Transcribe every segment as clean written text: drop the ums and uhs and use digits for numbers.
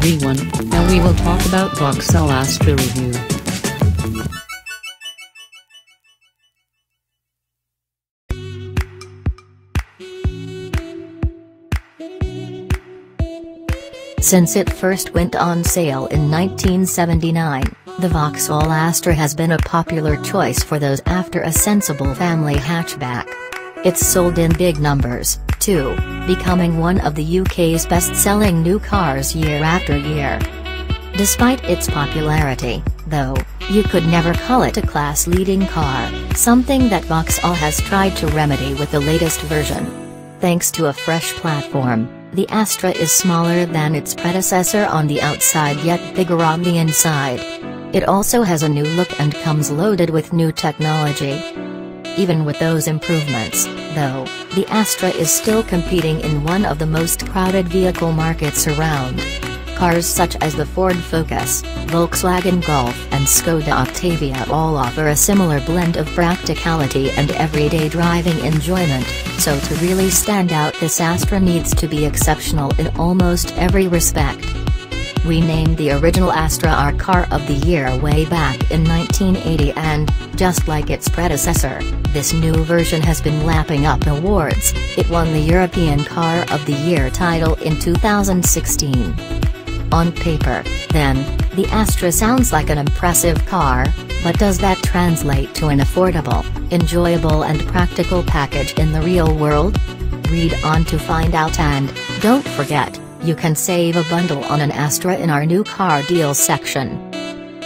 everyone, now we will talk about Vauxhall Astra review. Since it first went on sale in 1979, the Vauxhall Astra has been a popular choice for those after a sensible family hatchback. It's sold in big numbers, too, becoming one of the UK's best-selling new cars year after year. Despite its popularity, though, you could never call it a class-leading car, something that Vauxhall has tried to remedy with the latest version. Thanks to a fresh platform, the Astra is smaller than its predecessor on the outside yet bigger on the inside. It also has a new look and comes loaded with new technology. Even with those improvements, though, the Astra is still competing in one of the most crowded vehicle markets around. Cars such as the Ford Focus, Volkswagen Golf and Skoda Octavia all offer a similar blend of practicality and everyday driving enjoyment, so to really stand out this Astra needs to be exceptional in almost every respect. We named the original Astra our Car of the Year way back in 1980 and, just like its predecessor, this new version has been lapping up awards. It won the European Car of the Year title in 2016. On paper, then, the Astra sounds like an impressive car, but does that translate to an affordable, enjoyable and practical package in the real world? Read on to find out, and, don't forget, you can save a bundle on an Astra in our new car deals section.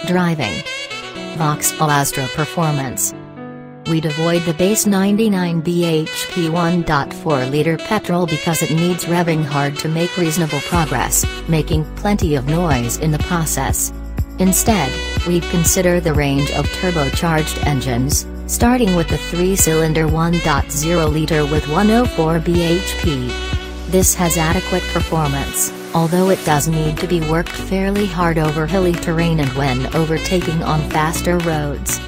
Driving. Vauxhall Astra Performance. We'd avoid the base 99 bhp 1.4-liter petrol because it needs revving hard to make reasonable progress, making plenty of noise in the process. Instead, we'd consider the range of turbocharged engines, starting with the 3-cylinder 1.0-liter with 104 bhp. This has adequate performance, although it does need to be worked fairly hard over hilly terrain and when overtaking on faster roads.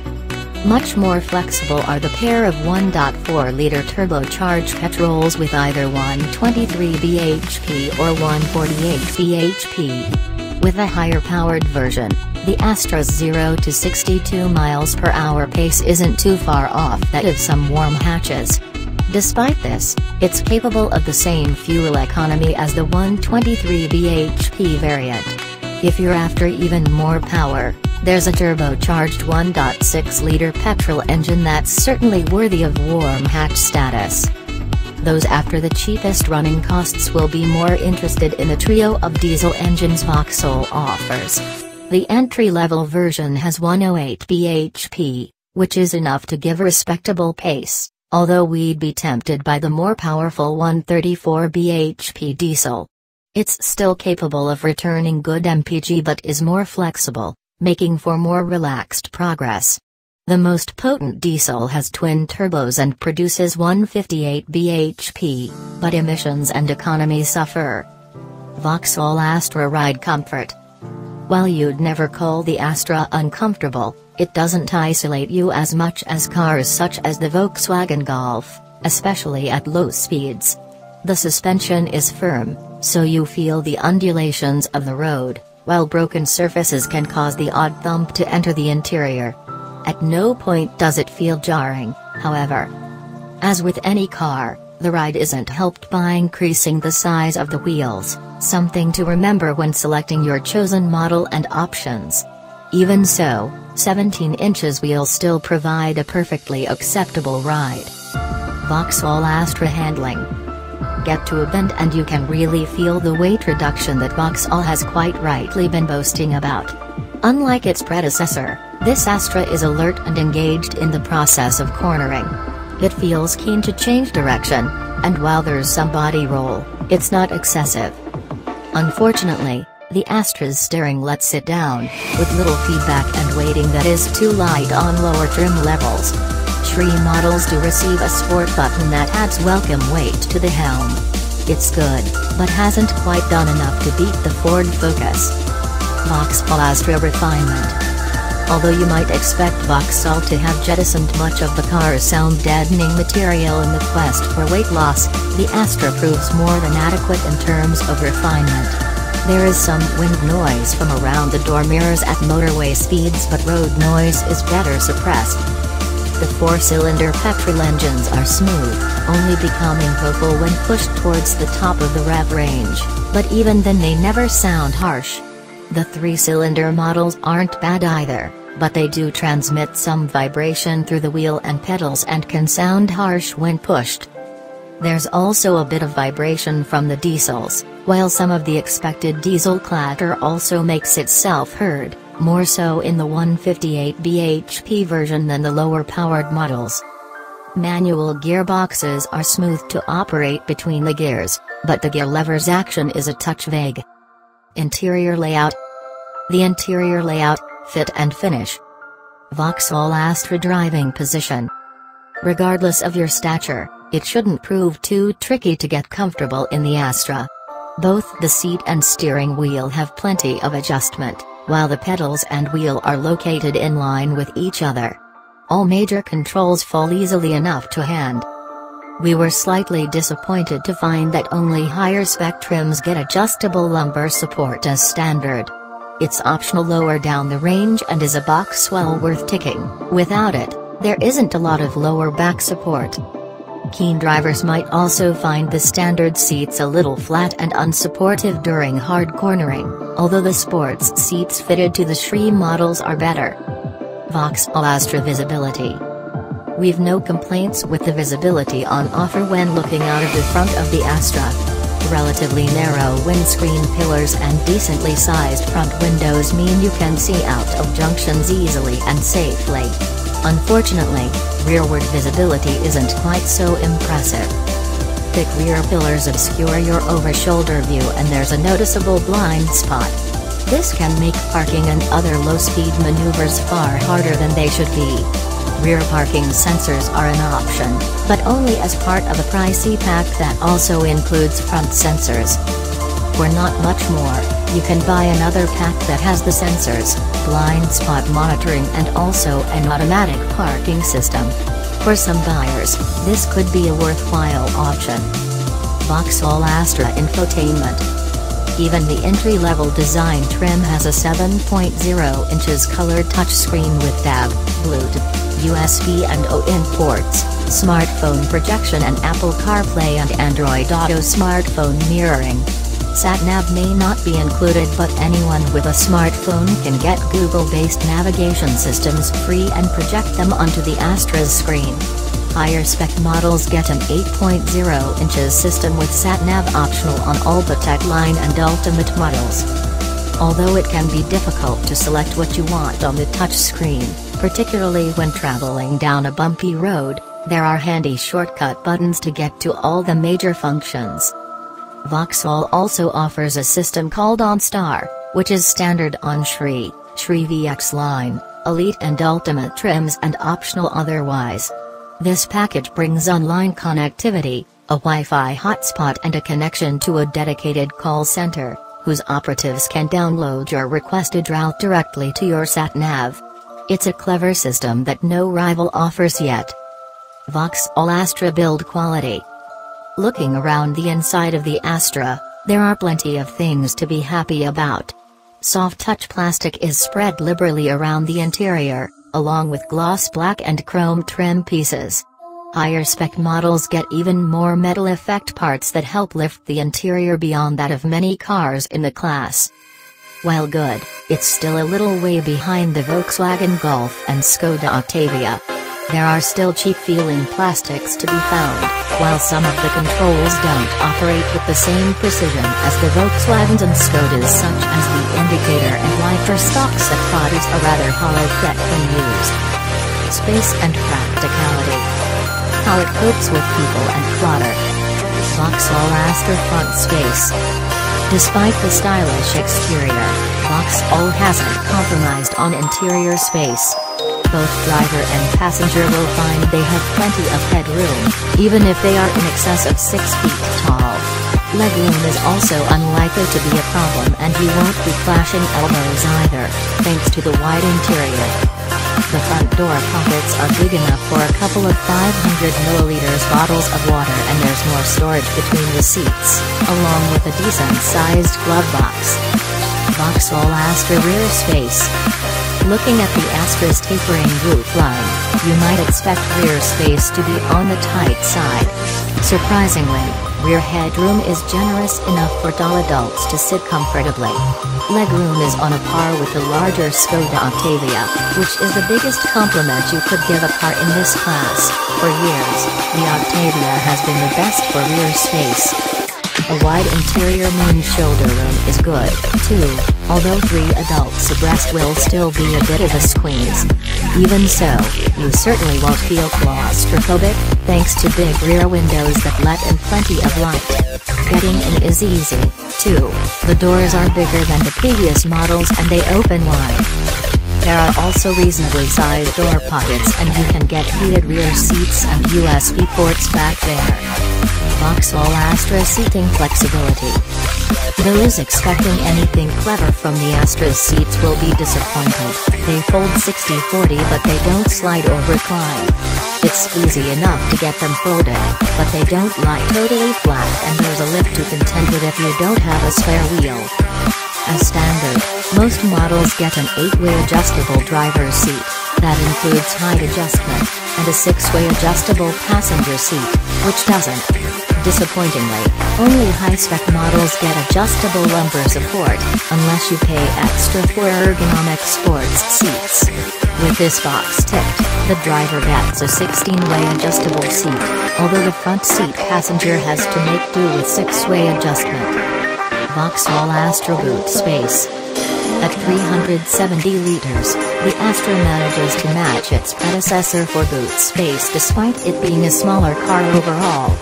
Much more flexible are the pair of 1.4-liter turbocharged petrols with either 123 bhp or 148 bhp. With a higher-powered version, the Astra's 0 to 62 miles per hour pace isn't too far off that of some warm hatches. Despite this, it's capable of the same fuel economy as the 123 bhp variant. If you're after even more power, there's a turbocharged 1.6-liter petrol engine that's certainly worthy of warm hatch status. Those after the cheapest running costs will be more interested in the trio of diesel engines Vauxhall offers. The entry-level version has 108 bhp, which is enough to give a respectable pace, although we'd be tempted by the more powerful 134 bhp diesel. It's still capable of returning good MPG but is more flexible, making for more relaxed progress. The most potent diesel has twin turbos and produces 158 bhp, but emissions and economy suffer. Vauxhall Astra ride comfort. While you'd never call the Astra uncomfortable, it doesn't isolate you as much as cars such as the Volkswagen Golf, especially at low speeds. The suspension is firm, so you feel the undulations of the road, while broken surfaces can cause the odd thump to enter the interior. At no point does it feel jarring, however. As with any car, the ride isn't helped by increasing the size of the wheels, something to remember when selecting your chosen model and options. Even so, 17 inches wheels still provide a perfectly acceptable ride. Vauxhall Astra handling. Get to a bend and you can really feel the weight reduction that Vauxhall has quite rightly been boasting about. Unlike its predecessor, this Astra is alert and engaged in the process of cornering. It feels keen to change direction, and while there's some body roll, it's not excessive. Unfortunately, the Astra's steering lets it down, with little feedback and weighting that is too light on lower trim levels. Tree models do receive a sport button that adds welcome weight to the helm. It's good, but hasn't quite done enough to beat the Ford Focus. Vauxhall Astra refinement. Although you might expect Vauxhall to have jettisoned much of the car's sound-deadening material in the quest for weight loss, the Astra proves more than adequate in terms of refinement. There is some wind noise from around the door mirrors at motorway speeds, but road noise is better suppressed. The 4-cylinder petrol engines are smooth, only becoming vocal when pushed towards the top of the rev range, but even then they never sound harsh. The 3-cylinder models aren't bad either, but they do transmit some vibration through the wheel and pedals and can sound harsh when pushed. There's also a bit of vibration from the diesels, while some of the expected diesel clatter also makes itself heard, more so in the 158 bhp version than the lower-powered models. Manual gearboxes are smooth to operate between the gears, but the gear lever's action is a touch vague. Interior layout. The interior layout, fit and finish. Vauxhall Astra driving position. Regardless of your stature, it shouldn't prove too tricky to get comfortable in the Astra. Both the seat and steering wheel have plenty of adjustment, while the pedals and wheel are located in line with each other. All major controls fall easily enough to hand. We were slightly disappointed to find that only higher spec trims get adjustable lumbar support as standard. It's optional lower down the range and is a box well worth ticking. Without it, there isn't a lot of lower back support. Keen drivers might also find the standard seats a little flat and unsupportive during hard cornering, although the sports seats fitted to the Shri models are better. Vauxhall Astra visibility. We've no complaints with the visibility on offer when looking out of the front of the Astra. Relatively narrow windscreen pillars and decently sized front windows mean you can see out of junctions easily and safely. Unfortunately, rearward visibility isn't quite so impressive. Thick rear pillars obscure your over-shoulder view and there's a noticeable blind spot. This can make parking and other low-speed maneuvers far harder than they should be. Rear parking sensors are an option, but only as part of a pricey pack that also includes front sensors. For not much more, you can buy another pack that has the sensors, blind spot monitoring and also an automatic parking system. For some buyers, this could be a worthwhile option. Vauxhall Astra infotainment. Even the entry-level design trim has a 7.0 inches color touchscreen with DAB, Bluetooth, USB and OIN ports, smartphone projection and Apple CarPlay and Android Auto smartphone mirroring. Sat-nav may not be included, but anyone with a smartphone can get Google-based navigation systems free and project them onto the Astra's screen. Higher spec models get an 8.0 inches system with sat-nav optional on all the Tech Line and Ultimate models. Although it can be difficult to select what you want on the touchscreen, particularly when traveling down a bumpy road, there are handy shortcut buttons to get to all the major functions. Vauxhall also offers a system called OnStar, which is standard on Shri VX line, Elite and Ultimate trims and optional otherwise. This package brings online connectivity, a Wi-Fi hotspot and a connection to a dedicated call center, whose operatives can download your requested route directly to your sat-nav. It's a clever system that no rival offers yet. Vauxhall Astra build quality. Looking around the inside of the Astra, there are plenty of things to be happy about. Soft touch plastic is spread liberally around the interior, along with gloss black and chrome trim pieces. Higher spec models get even more metal effect parts that help lift the interior beyond that of many cars in the class. While good, it's still a little way behind the Volkswagen Golf and Skoda Octavia. There are still cheap-feeling plastics to be found, while some of the controls don't operate with the same precision as the Volkswagens and Skodas, such as the indicator and wiper stalks that produce a rather hollow click when used. Space and practicality. How it copes with people and clutter. Vauxhall Astra front space. Despite the stylish exterior, Vauxhall hasn't compromised on interior space. Both driver and passenger will find they have plenty of headroom, even if they are in excess of 6 feet tall. Legroom is also unlikely to be a problem, and you won't be clashing elbows either, thanks to the wide interior. The front door pockets are big enough for a couple of 500 milliliters bottles of water, and there's more storage between the seats, along with a decent-sized glove box. Vauxhall Astra rear space. Looking at the Astra's tapering roofline, you might expect rear space to be on the tight side. Surprisingly, rear headroom is generous enough for tall adults to sit comfortably. Legroom is on a par with the larger Skoda Octavia, which is the biggest compliment you could give a car in this class. For years, the Octavia has been the best for rear space. A wide interior main shoulder room is good, too, although 3 adults abreast will still be a bit of a squeeze. Even so, you certainly won't feel claustrophobic, thanks to big rear windows that let in plenty of light. Getting in is easy, too. The doors are bigger than the previous models and they open wide. There are also reasonably sized door pockets, and you can get heated rear seats and USB ports back there. Vauxhall Astra seating flexibility. Those expecting anything clever from the Astra's seats will be disappointed. They fold 60/40, but they don't slide or recline. It's easy enough to get them folded, but they don't lie totally flat, and there's a lift to contend with if you don't have a spare wheel. As standard, most models get an 8-way adjustable driver's seat, that includes height adjustment, and a 6-way adjustable passenger seat, which doesn't. Disappointingly, only high-spec models get adjustable lumbar support, unless you pay extra for ergonomic sports seats. With this box ticked, the driver gets a 16-way adjustable seat, although the front seat passenger has to make do with 6-way adjustment. Vauxhall Astra boot space. At 370 liters, the Astra manages to match its predecessor for boot space despite it being a smaller car overall.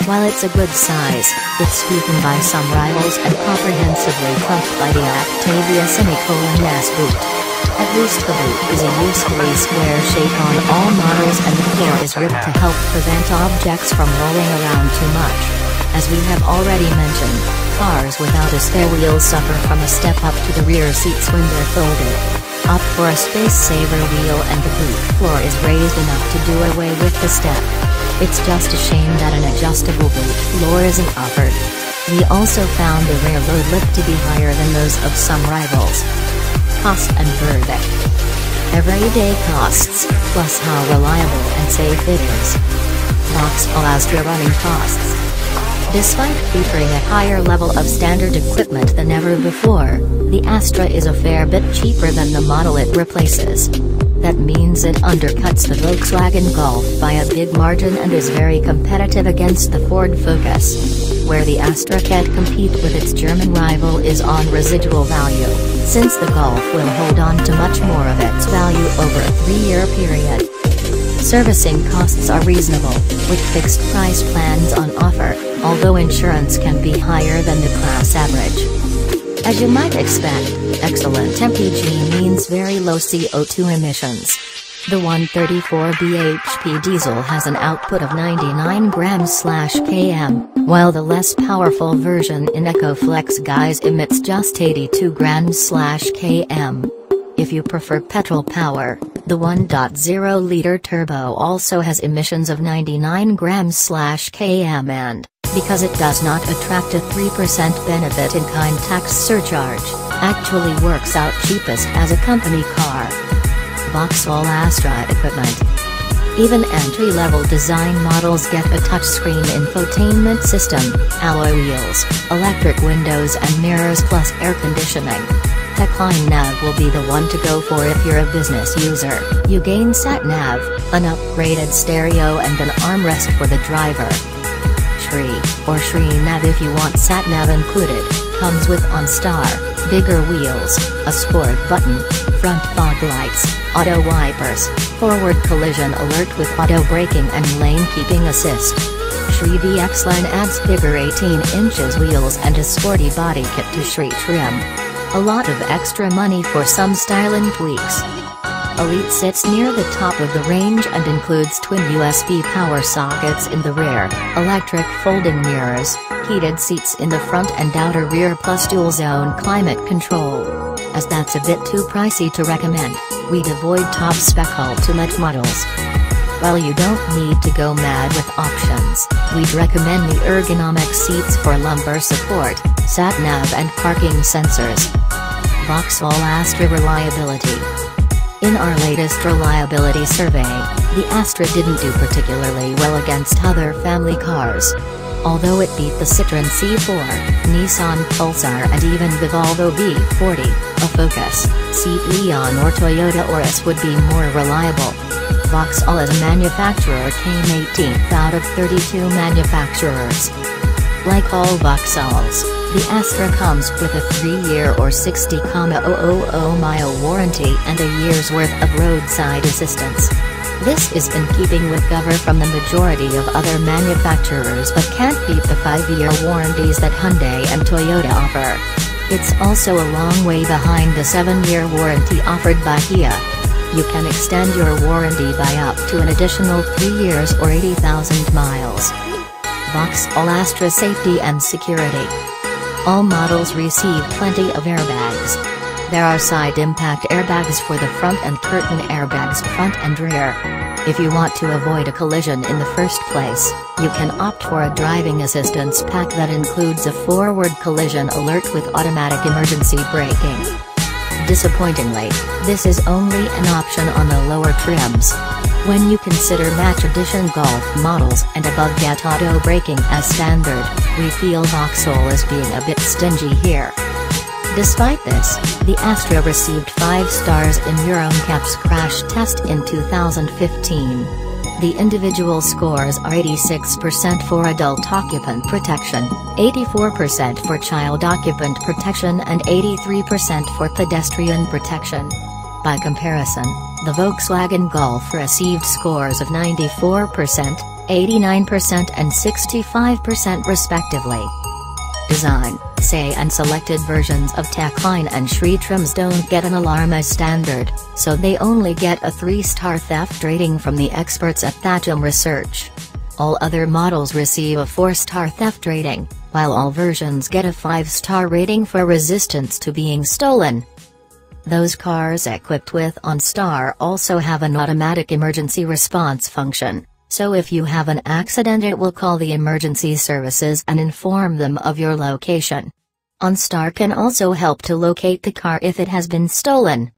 While it's a good size, it's beaten by some rivals and comprehensively trumped by the Octavia S boot. At least the boot is a usefully square shape on all models, and the floor is ribbed to help prevent objects from rolling around too much. As we have already mentioned, cars without a spare wheel suffer from a step up to the rear seats when they're folded. Opt for a space-saver wheel, and the boot floor is raised enough to do away with the step. It's just a shame that an adjustable boot floor isn't offered. We also found the rear load lift to be higher than those of some rivals. Cost and verdict. Everyday costs, plus how reliable and safe it is. Vauxhall Astra running costs. Despite featuring a higher level of standard equipment than ever before, the Astra is a fair bit cheaper than the model it replaces. That means it undercuts the Volkswagen Golf by a big margin and is very competitive against the Ford Focus. Where the Astra can't compete with its German rival is on residual value, since the Golf will hold on to much more of its value over a 3-year period. Servicing costs are reasonable, with fixed price plans on offer, although insurance can be higher than the class average. As you might expect, excellent MPG means very low CO2 emissions. The 134 bhp diesel has an output of 99 grams/km, while the less powerful version in EcoFlex guise emits just 82 grams/km. If you prefer petrol power, the 1.0-liter turbo also has emissions of 99 grams/km and, because it does not attract a 3% benefit-in-kind tax surcharge, actually works out cheapest as a company car. Vauxhall Astra equipment. Even entry-level design models get a touchscreen infotainment system, alloy wheels, electric windows and mirrors plus air conditioning. Techline Nav will be the one to go for if you're a business user. You gain Sat Nav, an upgraded stereo and an armrest for the driver. Shri, or Shri Nav if you want Sat Nav included, comes with OnStar, bigger wheels, a sport button, front fog lights, auto wipers, forward collision alert with auto braking and lane keeping assist. Shri VX line adds bigger 18 inches wheels and a sporty body kit to Shri trim. A lot of extra money for some styling tweaks. Elite sits near the top of the range and includes twin USB power sockets in the rear, electric folding mirrors, heated seats in the front and outer rear plus dual zone climate control. As that's a bit too pricey to recommend. we'd avoid top-spec ultimate models. While you don't need to go mad with options, we'd recommend the ergonomic seats for lumbar support, sat-nav and parking sensors. Vauxhall Astra reliability. In our latest reliability survey, the Astra didn't do particularly well against other family cars. Although it beat the Citroën C4, Nissan Pulsar and even the Volvo V40, a Focus, Seat Leon or Toyota Auris would be more reliable. Vauxhall as a manufacturer came 18th out of 32 manufacturers. Like all Vauxhalls, the Astra comes with a 3-year or 60,000 warranty and a year's worth of roadside assistance. This is in keeping with cover from the majority of other manufacturers but can't beat the 5-year warranties that Hyundai and Toyota offer. It's also a long way behind the 7-year warranty offered by Kia. You can extend your warranty by up to an additional 3 years or 80,000 miles. Vauxhall Astra safety and security. All models receive plenty of airbags. There are side impact airbags for the front and curtain airbags front and rear. If you want to avoid a collision in the first place, you can opt for a driving assistance pack that includes a forward collision alert with automatic emergency braking. Disappointingly, this is only an option on the lower trims. When you consider Match Edition Golf models and above get auto braking as standard, we feel Vauxhall is being a bit stingy here. Despite this, the Astra received 5 stars in Euro NCAP's crash test in 2015. The individual scores are 86% for adult occupant protection, 84% for child occupant protection and 83% for pedestrian protection. By comparison, the Volkswagen Golf received scores of 94%, 89% and 65% respectively. Design, say and selected versions of Techline and Shri trims don't get an alarm as standard, so they only get a 3-star theft rating from the experts at Thatcham Research. All other models receive a 4-star theft rating, while all versions get a 5-star rating for resistance to being stolen. Those cars equipped with OnStar also have an automatic emergency response function. So if you have an accident it will call the emergency services and inform them of your location. OnStar can also help to locate the car if it has been stolen.